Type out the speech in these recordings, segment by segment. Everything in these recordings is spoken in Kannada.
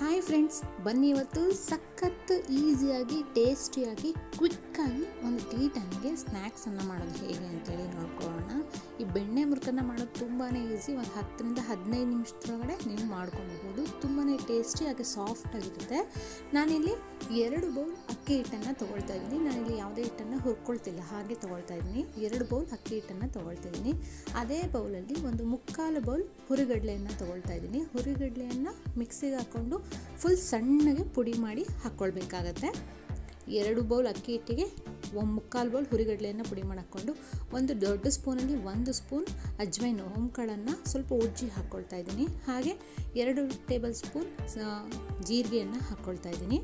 ಹಾಯ್ ಫ್ರೆಂಡ್ಸ್, ಬನ್ನಿ ಇವತ್ತು ಸಖತ್ತು ಈಸಿಯಾಗಿ ಟೇಸ್ಟಿಯಾಗಿ ಕ್ವಿಕ್ಕಾಗಿ ಒಂದು ಟೀ ಟೈಮ್ಗೆ ಸ್ನ್ಯಾಕ್ಸನ್ನು ಮಾಡೋದು ಹೇಗೆ ಅಂತೇಳಿ ನೋಡ್ಕೊಳ್ಳೋಣ. ಈ ಬೆಣ್ಣೆ ಮುರುಕನ್ನು ಮಾಡೋದು ತುಂಬಾ ಈಸಿ. ಒಂದು 10-15 ನಿಮಿಷದೊಳಗಡೆ ನೀವು ಮಾಡ್ಕೊಳ್ಬೋದು. ತುಂಬಾ ಟೇಸ್ಟಿ ಹಾಗೆ ಸಾಫ್ಟಾಗಿರುತ್ತೆ. ನಾನಿಲ್ಲಿ 2 ಬೌಲ್ ಅಕ್ಕಿ ಹಿಟ್ಟನ್ನು ತೊಗೊಳ್ತಾ ಇದ್ದೀನಿ. ನಾನಿಲ್ಲಿ ಯಾವುದೇ ಹಿಟ್ಟನ್ನು ಹುರ್ಕೊಳ್ತಿಲ್ಲ, ಹಾಗೆ ತೊಗೊಳ್ತಾ ಇದ್ದೀನಿ. 2 ಬೌಲ್ ಅಕ್ಕಿ ಹಿಟ್ಟನ್ನು ತೊಗೊಳ್ತಾ ಇದ್ದೀನಿ. ಅದೇ ಬೌಲಲ್ಲಿ ಒಂದು 3/4 ಬೌಲ್ ಹುರಿಗಡಲೆಯನ್ನು ತೊಗೊಳ್ತಾ ಇದ್ದೀನಿ. ಹುರಿಗಡಲೆಯನ್ನು ಮಿಕ್ಸಿಗೆ ಹಾಕ್ಕೊಂಡು ಫುಲ್ ಸಣ್ಣಗೆ ಪುಡಿ ಮಾಡಿ ಹಾಕ್ಕೊಳ್ಬೇಕಾಗತ್ತೆ. 2 ಬೌಲ್ ಅಕ್ಕಿ ಹಿಟ್ಟಿಗೆ 3/4 ಬೌಲ್ ಹುರಿಗಡಲೆಯನ್ನು ಪುಡಿ ಮಾಡಿ ಹಾಕ್ಕೊಂಡು, ಒಂದು ದೊಡ್ಡ ಸ್ಪೂನಲ್ಲಿ 1 ಸ್ಪೂನ್ ಅಜ್ವೈನ್ ಓಂಕಾಳನ್ನು ಸ್ವಲ್ಪ ಉಜ್ಜಿ ಹಾಕ್ಕೊಳ್ತಾ ಇದ್ದೀನಿ. ಹಾಗೆ 2 ಟೇಬಲ್ ಸ್ಪೂನ್ ಜೀರಿಗೆಯನ್ನು ಹಾಕ್ಕೊಳ್ತಾ ಇದ್ದೀನಿ.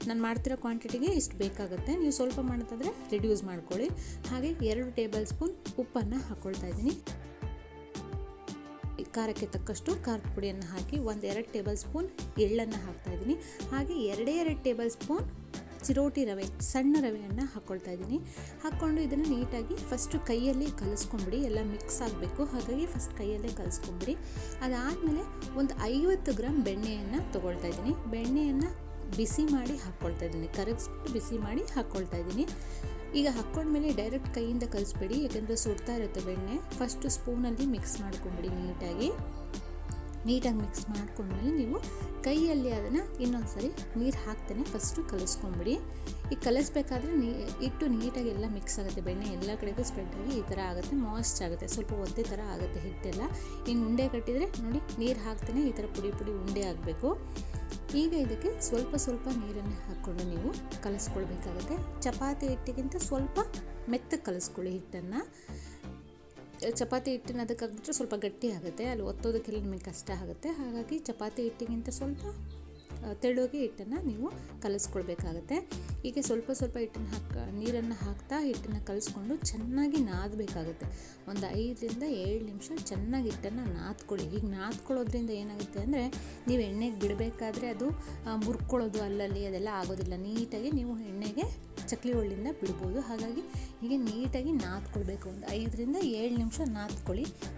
ನಾನು ಮಾಡ್ತಿರೋ ಕ್ವಾಂಟಿಟಿಗೆ ಇಷ್ಟು ಬೇಕಾಗುತ್ತೆ. ನೀವು ಸ್ವಲ್ಪ ಮಾಡೋದಾದರೆ ರಿಡ್ಯೂಸ್ ಮಾಡ್ಕೊಳ್ಳಿ. ಹಾಗೆ 2 ಟೇಬಲ್ ಸ್ಪೂನ್ ಉಪ್ಪನ್ನು ಹಾಕ್ಕೊಳ್ತಾ ಇದ್ದೀನಿ. ಖಾರಕ್ಕೆ ತಕ್ಕಷ್ಟು ಖಾರದ ಪುಡಿಯನ್ನು ಹಾಕಿ 1-2 ಟೇಬಲ್ ಸ್ಪೂನ್ ಎಳ್ಳನ್ನು ಹಾಕ್ತಾಯಿದ್ದೀನಿ. ಹಾಗೆ 2 ಟೇಬಲ್ ಸ್ಪೂನ್ ಚಿರೋಟಿ ರವೆ, ಸಣ್ಣ ರವೆಯನ್ನು ಹಾಕ್ಕೊಳ್ತಾ ಇದ್ದೀನಿ. ಹಾಕ್ಕೊಂಡು ಇದನ್ನು ನೀಟಾಗಿ ಫಸ್ಟು ಕೈಯಲ್ಲಿ ಕಲಿಸ್ಕೊಂಬಿಡಿ. ಎಲ್ಲ ಮಿಕ್ಸ್ ಆಗಬೇಕು, ಹಾಗಾಗಿ ಫಸ್ಟ್ ಕೈಯಲ್ಲೇ ಕಲಿಸ್ಕೊಂಬಿಡಿ. ಅದಾದಮೇಲೆ ಒಂದು 50 ಗ್ರಾಮ್ ಬೆಣ್ಣೆಯನ್ನು ತೊಗೊಳ್ತಾ ಇದ್ದೀನಿ. ಬೆಣ್ಣೆಯನ್ನು ಬಿಸಿ ಮಾಡಿ ಹಾಕ್ಕೊಳ್ತಾ ಇದ್ದೀನಿ, ಕರಗಿಸ್ಬಿಟ್ಟು ಬಿಸಿ ಮಾಡಿ ಹಾಕ್ಕೊಳ್ತಾ ಇದ್ದೀನಿ. ಈಗ ಹಾಕ್ಕೊಂಡ್ಮೇಲೆ ಡೈರೆಕ್ಟ್ ಕೈಯಿಂದ ಕಲಿಸ್ಬೇಡಿ, ಯಾಕೆಂದರೆ ಸುಡ್ತಾ ಇರುತ್ತೆ ಬೆಣ್ಣೆ. ಫಸ್ಟು ಸ್ಪೂನಲ್ಲಿ ಮಿಕ್ಸ್ ಮಾಡ್ಕೊಂಬಿಡಿ. ನೀಟಾಗಿ ಮಿಕ್ಸ್ ಮಾಡ್ಕೊಂಡ್ಮೇಲೆ ನೀವು ಕೈಯಲ್ಲಿ ಅದನ್ನು ಇನ್ನೊಂದು ಸರಿ ನೀರು ಹಾಕ್ತಾನೆ ಫಸ್ಟು ಕಲಿಸ್ಕೊಂಬಿಡಿ. ಈಗ ಕಲಿಸ್ಬೇಕಾದ್ರೆ ಇಟ್ಟು ನೀಟಾಗಿ ಎಲ್ಲ ಮಿಕ್ಸ್ ಆಗುತ್ತೆ. ಬೆಣ್ಣೆ ಎಲ್ಲ ಕಡೆಗೂ ಸ್ಪ್ರೆಡ್ ಆಗಿ ಈ ಥರ ಆಗುತ್ತೆ, ಮಾಯ್ಸ್ಟ್ ಆಗುತ್ತೆ, ಸ್ವಲ್ಪ ಒದ್ದೆ ಥರ ಆಗುತ್ತೆ ಹಿಟ್ಟೆಲ್ಲ. ಹಿಂಗೆ ಉಂಡೆ ಕಟ್ಟಿದರೆ ನೋಡಿ, ನೀರು ಹಾಕ್ತಾನೆ ಈ ಥರ ಪುಡಿ ಉಂಡೆ ಆಗಬೇಕು. ಈಗ ಇದಕ್ಕೆ ಸ್ವಲ್ಪ ನೀರನ್ನು ಹಾಕ್ಕೊಂಡು ನೀವು ಕಲಿಸ್ಕೊಳ್ಬೇಕಾಗುತ್ತೆ. ಚಪಾತಿ ಹಿಟ್ಟಿಗಿಂತ ಸ್ವಲ್ಪ ಮೆತ್ತಗೆ ಕಲಿಸ್ಕೊಳ್ಳಿ ಹಿಟ್ಟನ್ನು. ಚಪಾತಿ ಹಿಟ್ಟನ್ನು ಅದಕ್ಕೆ ಹಾಕ್ಬಿಟ್ರೆ ಸ್ವಲ್ಪ ಗಟ್ಟಿ ಆಗುತ್ತೆ, ಅಲ್ಲಿ ಒತ್ತೋದಕ್ಕೆಲ್ಲ ನಿಮಗೆ ಕಷ್ಟ ಆಗುತ್ತೆ. ಹಾಗಾಗಿ ಚಪಾತಿ ಹಿಟ್ಟಿಗಿಂತ ಸ್ವಲ್ಪ ತೆಳುವಾಗಿ ಹಿಟ್ಟನ್ನು ನೀವು ಕಲಿಸ್ಕೊಳ್ಬೇಕಾಗತ್ತೆ. ಹೀಗೆ ಸ್ವಲ್ಪ ಹಿಟ್ಟನ್ನು ನೀರನ್ನು ಹಾಕ್ತಾ ಹಿಟ್ಟನ್ನು ಕಲಿಸ್ಕೊಂಡು ಚೆನ್ನಾಗಿ ನಾದಬೇಕಾಗುತ್ತೆ. ಒಂದು 5-7 ನಿಮಿಷ ಚೆನ್ನಾಗಿ ಹಿಟ್ಟನ್ನು ನಾದ್ಕೊಳ್ಳಿ. ಈಗ ನಾದ್ಕೊಳ್ಳೋದ್ರಿಂದ ಏನಾಗುತ್ತೆ ಅಂದರೆ, ನೀವು ಎಣ್ಣೆಗೆ ಬಿಡಬೇಕಾದ್ರೆ ಅದು ಮುರ್ಕೊಳ್ಳೋದು ಅಲ್ಲಲ್ಲಿ ಅದೆಲ್ಲ ಆಗೋದಿಲ್ಲ. ನೀಟಾಗಿ ನೀವು ಎಣ್ಣೆಗೆ ಚಕ್ಲಿ ಒಳ್ಳಿಂದ ಬಿಡ್ಬೋದು. ಹಾಗಾಗಿ ಹೀಗೆ ನೀಟಾಗಿ ನಾದ್ಕೊಳ್ಬೇಕು. ಒಂದು 5-7 ನಿಮಿಷ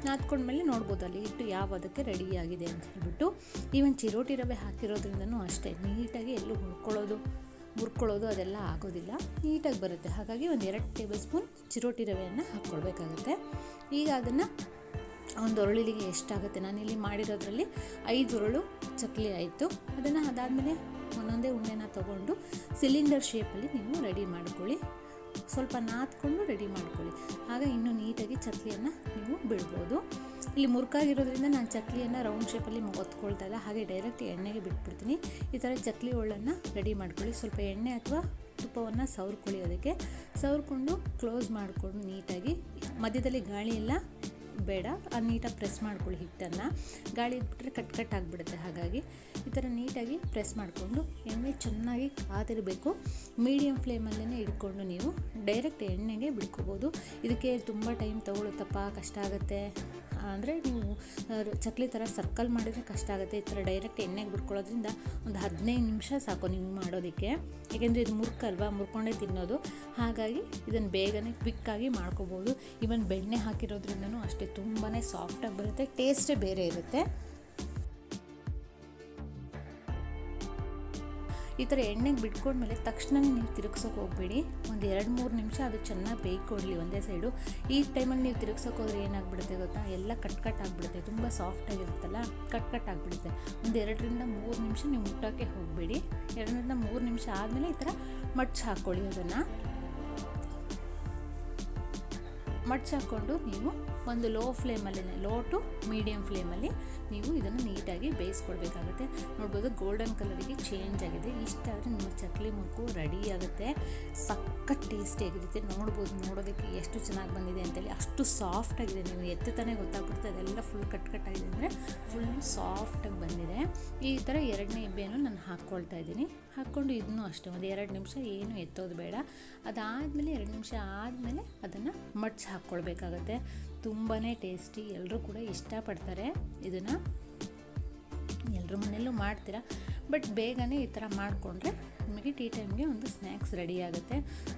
ನಾದ್ಕೊಂಡ್ಮೇಲೆ ನೋಡ್ಬೋದು ಅಲ್ಲಿ ಹಿಟ್ಟು ಯಾವದಕ್ಕೆ ರೆಡಿಯಾಗಿದೆ ಅಂತ ಹೇಳ್ಬಿಟ್ಟು. ಈವನ್ ಚಿರೋಟಿ ರವೆ ಹಾಕಿರೋದ್ರಿಂದನೂ ಅಷ್ಟೇ, ನೀಟಾಗಿ ಎಲ್ಲೂ ಮುರ್ಕೊಳ್ಳೋದು ಅದೆಲ್ಲ ಆಗೋದಿಲ್ಲ, ನೀಟಾಗಿ ಬರುತ್ತೆ. ಹಾಗಾಗಿ ಒಂದು 2 ಟೇಬಲ್ ಸ್ಪೂನ್ ಚಿರೋಟಿ ರವೆಯನ್ನು ಹಾಕ್ಕೊಳ್ಬೇಕಾಗುತ್ತೆ. ಈಗ ಅದನ್ನು ಒಂದು ಒರಳಿಗೆ ಎಷ್ಟಾಗುತ್ತೆ, ನಾನಿಲ್ಲಿ ಮಾಡಿರೋದ್ರಲ್ಲಿ 5 ಒರಳು ಚಕ್ಲಿ ಆಯಿತು. ಅದಾದಮೇಲೆ ಒಂದೊಂದೇ ಉಂಡೆನ ತೊಗೊಂಡು ಸಿಲಿಂಡರ್ ಶೇಪಲ್ಲಿ ನೀವು ರೆಡಿ ಮಾಡ್ಕೊಳ್ಳಿ. ಸ್ವಲ್ಪ ನಾದ್ಕೊಂಡು ರೆಡಿ ಮಾಡ್ಕೊಳ್ಳಿ, ಆಗ ಇನ್ನೂ ನೀಟಾಗಿ ಚಕ್ಲಿಯನ್ನು ನೀವು ಬಿಡ್ಬೋದು. ಇಲ್ಲಿ ಮುರುಕಾಗಿರೋದ್ರಿಂದ ನಾನು ಚಕ್ಲಿಯನ್ನು ರೌಂಡ್ ಶೇಪಲ್ಲಿ ಒತ್ಕೊಳ್ತಾ ಇಲ್ಲ, ಹಾಗೆ ಡೈರೆಕ್ಟ್ ಎಣ್ಣೆಗೆ ಬಿಟ್ಬಿಡ್ತೀನಿ. ಈ ಥರ ಚಕ್ಲಿ ಒಳ್ಳನ್ನು ರೆಡಿ ಮಾಡ್ಕೊಳ್ಳಿ. ಸ್ವಲ್ಪ ಎಣ್ಣೆ ಅಥವಾ ತುಪ್ಪವನ್ನು ಸವರ್ಕೊಳ್ಳಿ. ಅದಕ್ಕೆ ಸವರ್ಕೊಂಡು ಕ್ಲೋಸ್ ಮಾಡಿಕೊಂಡು ನೀಟಾಗಿ, ಮಧ್ಯದಲ್ಲಿ ಗಾಳಿ ಎಲ್ಲ ಬೇಡ, ನೀಟಾಗಿ ಪ್ರೆಸ್ ಮಾಡ್ಕೊಳ್ಳಿ ಹಿಟ್ಟನ್ನು. ಗಾಳಿ ಇದ್ಬಿಟ್ರೆ ಕಟ್ ಆಗಿಬಿಡುತ್ತೆ. ಹಾಗಾಗಿ ಈ ಥರ ನೀಟಾಗಿ ಪ್ರೆಸ್ ಮಾಡಿಕೊಂಡು ಎಣ್ಣೆ ಚೆನ್ನಾಗಿ ಕಾದಿರಬೇಕು. ಮೀಡಿಯಮ್ ಫ್ಲೇಮಲ್ಲೇ ಇಟ್ಕೊಂಡು ನೀವು ಡೈರೆಕ್ಟ್ ಎಣ್ಣೆಗೆ ಬಿಡ್ಕೋಬೋದು. ಇದಕ್ಕೆ ತುಂಬ ಟೈಮ್ ತೊಗೊಳುತ್ತಪ್ಪ, ಕಷ್ಟ ಆಗುತ್ತೆ ಅಂದರೆ ನೀವು ಚಕ್ಲಿ ಥರ ಸರ್ಕಲ್ ಮಾಡಿದರೆ ಕಷ್ಟ ಆಗುತ್ತೆ. ಈ ಥರ ಡೈರೆಕ್ಟ್ ಎಣ್ಣೆಗೆ ಬಿಡ್ಕೊಳ್ಳೋದ್ರಿಂದ ಒಂದು 15 ನಿಮಿಷ ಸಾಕು ನಿಮ್ಗೆ ಮಾಡೋದಕ್ಕೆ. ಏಕೆಂದರೆ ಇದು ಮುರುಕಲ್ವಾ, ಮುರ್ಕೊಂಡೇ ತಿನ್ನೋದು. ಹಾಗಾಗಿ ಇದನ್ನು ಬೇಗನೆ ಕ್ವಿಕ್ಕಾಗಿ ಮಾಡ್ಕೋಬೋದು. ಈವನ್ ಬೆಣ್ಣೆ ಹಾಕಿರೋದ್ರಿಂದನೂ ಅಷ್ಟೇ, ತುಂಬಾ ಸಾಫ್ಟಾಗಿ ಬರುತ್ತೆ, ಟೇಸ್ಟೇ ಬೇರೆ ಇರುತ್ತೆ. ಈ ಥರ ಎಣ್ಣೆಗೆ ಬಿಟ್ಕೊಂಡ್ಮೇಲೆ ತಕ್ಷಣ ನೀವು ತಿರುಗ್ಸೋಕೆ ಹೋಗಬೇಡಿ. ಒಂದು 2-3 ನಿಮಿಷ ಅದು ಚೆನ್ನಾಗಿ ಬೇಯ್ಕೊಳ್ಳಿ ಒಂದೇ ಸೈಡು. ಈ ಟೈಮಲ್ಲಿ ನೀವು ತಿರುಗ್ಸೋಕೆ ಹೋದರೆ ಏನಾಗ್ಬಿಡುತ್ತೆ ಗೊತ್ತಾ, ಎಲ್ಲ ಕಟ್ ಆಗಿಬಿಡುತ್ತೆ. ತುಂಬ ಸಾಫ್ಟಾಗಿರುತ್ತಲ್ಲ, ಕಟ್ ಆಗಿಬಿಡುತ್ತೆ. ಒಂದು 2-3 ನಿಮಿಷ ನೀವು ಮುಟ್ಟೋಕ್ಕೆ ಹೋಗಬೇಡಿ. 2-3 ನಿಮಿಷ ಆದಮೇಲೆ ಈ ಥರ ಮಡ್ಚಿ ಹಾಕ್ಕೊಳ್ಳಿ. ಅದನ್ನು ಮಡ್ಚಿ ಹಾಕ್ಕೊಂಡು ನೀವು ಒಂದು ಲೋ ಟು ಮೀಡಿಯಮ್ ಫ್ಲೇಮಲ್ಲಿ ನೀವು ಇದನ್ನು ನೀಟಾಗಿ ಬೇಯಿಸ್ಕೊಳ್ಬೇಕಾಗುತ್ತೆ. ನೋಡ್ಬೋದು ಗೋಲ್ಡನ್ ಕಲರಿಗೆ ಚೇಂಜ್ ಆಗಿದೆ. ಇಷ್ಟಾದರೆ ನಿಮ್ಮ ಚಕ್ಲಿ ಮುರುಕು ರೆಡಿ ಆಗುತ್ತೆ. ಸಖತ್ ಟೇಸ್ಟಿಯಾಗಿರುತ್ತೆ. ನೋಡೋದಕ್ಕೆ ಎಷ್ಟು ಚೆನ್ನಾಗಿ ಬಂದಿದೆ ಅಂತೇಳಿ, ಅಷ್ಟು ಸಾಫ್ಟಾಗಿದೆ. ನೀವು ಎತ್ತತಾನೆ ಗೊತ್ತಾಗ್ಬಿಡುತ್ತೆ, ಅದೆಲ್ಲ ಫುಲ್ ಕಟ್ ಆಗಿದೆ ಅಂದರೆ ಫುಲ್ ಸಾಫ್ಟಾಗಿ ಬಂದಿದೆ. ಈ ಥರ 2ನೇ ಇಬ್ಬೆಯನ್ನು ನಾನು ಹಾಕ್ಕೊಳ್ತಾ ಇದ್ದೀನಿ. ಹಾಕ್ಕೊಂಡು ಇದನ್ನು ಅಷ್ಟೇ ಒಂದು 2 ನಿಮಿಷ ಏನು ಎತ್ತೋದು ಬೇಡ. ಅದಾದಮೇಲೆ 2 ನಿಮಿಷ ಆದಮೇಲೆ ಅದನ್ನು ಮಡ್ಚಿ ಹಾಕ್ಕೊಳ್ಬೇಕಾಗತ್ತೆ. ತುಂಬಾ ಟೇಸ್ಟಿ, ಎಲ್ಲರೂ ಕೂಡ ಇಷ್ಟಪಡ್ತಾರೆ. ಇದನ್ನು ಎಲ್ಲರ ಮನೆಯಲ್ಲೂ ಮಾಡ್ತೀರಾ, ಬಟ್ ಬೇಗನೆ ಈ ಥರ ಮಾಡಿಕೊಂಡ್ರೆ ನಿಮಗೆ ಟೀ ಟೈಮ್ಗೆ ಒಂದು ಸ್ನ್ಯಾಕ್ಸ್ ರೆಡಿ ಆಗುತ್ತೆ.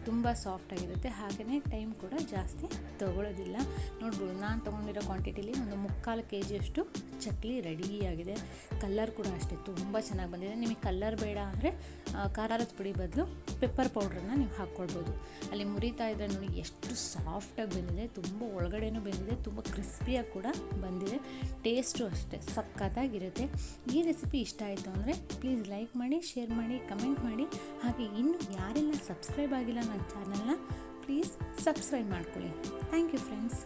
ತುಂಬ ಸಾಫ್ಟಾಗಿರುತ್ತೆ, ಹಾಗೆಯೇ ಟೈಮ್ ಕೂಡ ಜಾಸ್ತಿ ತೊಗೊಳ್ಳೋದಿಲ್ಲ. ನೋಡ್ಬೋದು ನಾನು ತೊಗೊಂಡಿರೋ ಕ್ವಾಂಟಿಟಿಲಿ ಒಂದು 3/4 kg ಚಕ್ಲಿ ರೆಡಿಯಾಗಿದೆ. ಕಲ್ಲರ್ ಕೂಡ ಅಷ್ಟೇ ತುಂಬ ಚೆನ್ನಾಗಿ ಬಂದಿದೆ. ನಿಮಗೆ ಕಲ್ಲರ್ ಬೇಡ ಅಂದರೆ ಖಾರದ ಪುಡಿ ಬದಲು ಪೆಪ್ಪರ್ ಪೌಡ್ರನ್ನ ನೀವು ಹಾಕ್ಕೊಳ್ಬೋದು. ಅಲ್ಲಿ ಮುರಿತಾ ಇದ್ದರೆ ನೋಡಿ ಎಷ್ಟು ಸಾಫ್ಟಾಗಿ ಬಂದಿದೆ, ತುಂಬ ಒಳಗಡೆನೂ ಬಂದಿದೆ, ತುಂಬ ಕ್ರಿಸ್ಪಿಯಾಗಿ ಕೂಡ ಬಂದಿದೆ. ಟೇಸ್ಟು ಅಷ್ಟೇ ಸಖತ್ತಾಗಿರುತ್ತೆ. ಈ ರೆಸಿಪಿ ಇಷ್ಟ ಆಯಿತು ಅಂದರೆ ಪ್ಲೀಸ್ ಲೈಕ್ ಮಾಡಿ, ಶೇರ್ ಮಾಡಿ, ಕಮೆಂಟ್ ಮಾಡಿ. ಹಾಗೆ ಇನ್ನೂ ಯಾರೆಲ್ಲ ಸಬ್ಸ್ಕ್ರೈಬ್ ಆಗಿಲ್ಲ ನನ್ನ ಚಾನಲ್ನ ಪ್ಲೀಸ್ ಸಬ್ಸ್ಕ್ರೈಬ್ ಮಾಡ್ಕೊಳ್ಳಿ. Thank you friends.